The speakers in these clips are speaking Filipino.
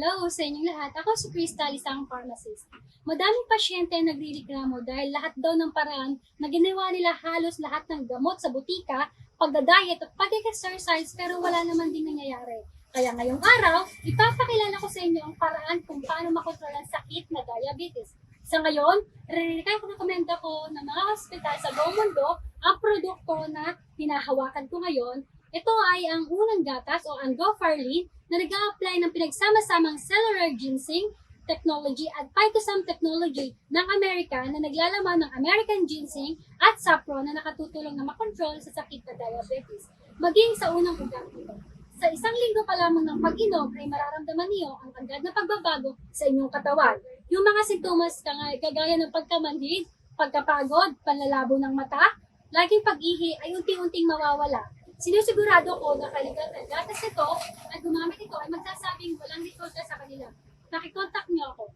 Hello sa inyong lahat. Ako si Crystal, isang pharmacist. Madaming pasyente ang nagrereklamo dahil lahat daw ng paraan na ginawa nila halos lahat ng gamot sa butika, pagda-diet at pag-exercise pero wala naman din nangyayari. Kaya ngayong araw, ipapakilala ko sa inyo ang paraan kung paano makontrol ang sakit na diabetes. Sa ngayon, rekomenda ko ng mga hospital sa buong mundo ang produkto na hinahawakan ko ngayon. Ito ay ang unang gatas o ang Gofarlin na nag-a-apply ng pinagsama-samang cellular ginseng technology at phytosam technology ng Amerika na naglalaman ng American ginseng at saffron na nakatutulong na makontrol sa sakit na diabetes. Maging sa unang ugat nito. Sa isang linggo pa lamang ng pag-inom ay mararamdaman niyo ang agad na pagbabago sa inyong katawan. Yung mga sintomas kagaya ng pagkamanhid, pagkapagod, panlalabo ng mata, laging pag-ihi ay unti-unting mawawala. Sinusigurado ko na kaligat ng gatas ito at gumamit ito ay magsasabing walang resulta sa kanila. Nakikontak niyo ako.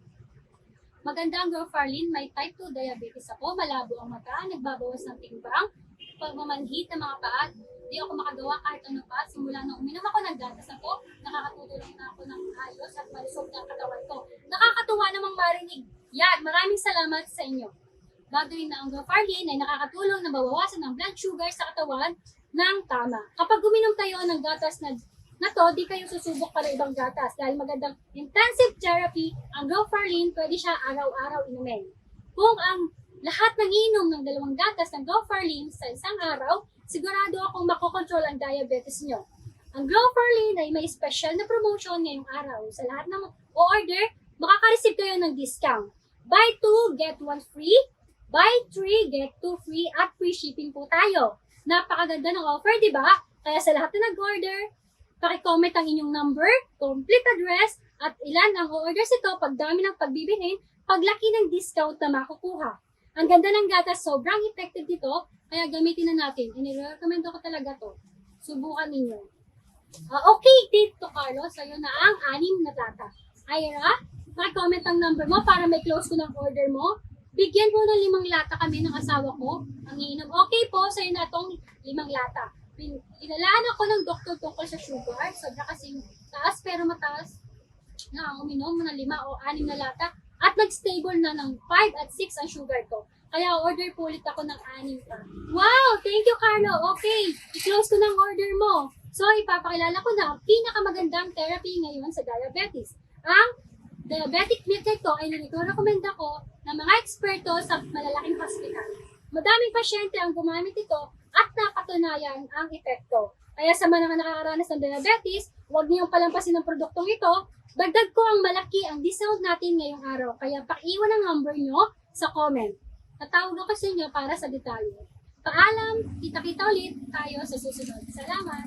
Maganda ang Gofarlin, may type 2 diabetes ako, malabo ang mata, nagbabawas ng timbang, pagmamanhid ng mga paa, di ako makagawa kahit ano pa. Simula nung uminom ako ng gatas na to, nakakatutulong na ako ng ayos at malusog ng katawan ko. Nakakatuwa namang marinig. Yan, maraming salamat sa inyo. Bagay na ang Gofarlin ay nakakatulong na bawawasan ng blood sugar sa katawan ng tama. Kapag uminom kayo ng gatas na to, di kayo susubok para ibang gatas dahil magandang intensive therapy ang Gofarlin, pwede siya araw-araw inumin. Kung ang lahat ng inom ng 2 gatas ng Gofarlin sa isang araw, sigurado akong makokontrol ang diabetes nyo. Ang Gofarlin ay may special na promotion ngayong araw. Sa lahat ng o-order, makaka-receive kayo ng discount. Buy 2, get 1 free. Buy 3, get 2 free at free shipping po tayo. Napakaganda ng offer, di ba? Kaya sa lahat na nag-order, paki-comment ang inyong number, complete address, at ilan ang o-orders ito, pagdami ng pagbibilhin, paglaki ng discount na makukuha. Ang ganda ng gatas, sobrang effective dito, kaya gamitin na natin. Inirecommend ko talaga to. Subukan ninyo. Okay, Tito Carlos, sa'yo na ang 6 na lata. Ira, paki-comment ang number mo para may close ko ng order mo. Bigyan mo ng 5 lata kami ng asawa ko. Ang iinom. Okay po, sa'yo na itong 5 lata. Inalaan ako ng doktor tungkol sa sugar. Sobra kasing taas pero mataas na uminom ng 5 o 6 na lata. At nag-stable na ng 5 at 6 ang sugar ko. Kaya order po ulit ako ng 6 pa. Wow! Thank you, Carlo. Okay, i-close ko ng order mo. So, ipapakilala ko na ang pinakamagandang therapy ngayon sa diabetes. Ang diabetic milk ito ay nirekomenda ko ng mga eksperto sa malalaking hospital. Madaming pasyente ang gumamit ito at napatunayan ang epekto. Kaya sa mga nakakaranas ng diabetes, huwag niyong palampasin ang produktong ito. Dagdag ko ang malaki ang discount natin ngayong araw. Kaya pakiwan ang number nyo sa comment. Tatawag ako sa inyo para sa detalye. Paalam, kita-kita ulit tayo sa susunod. Salamat!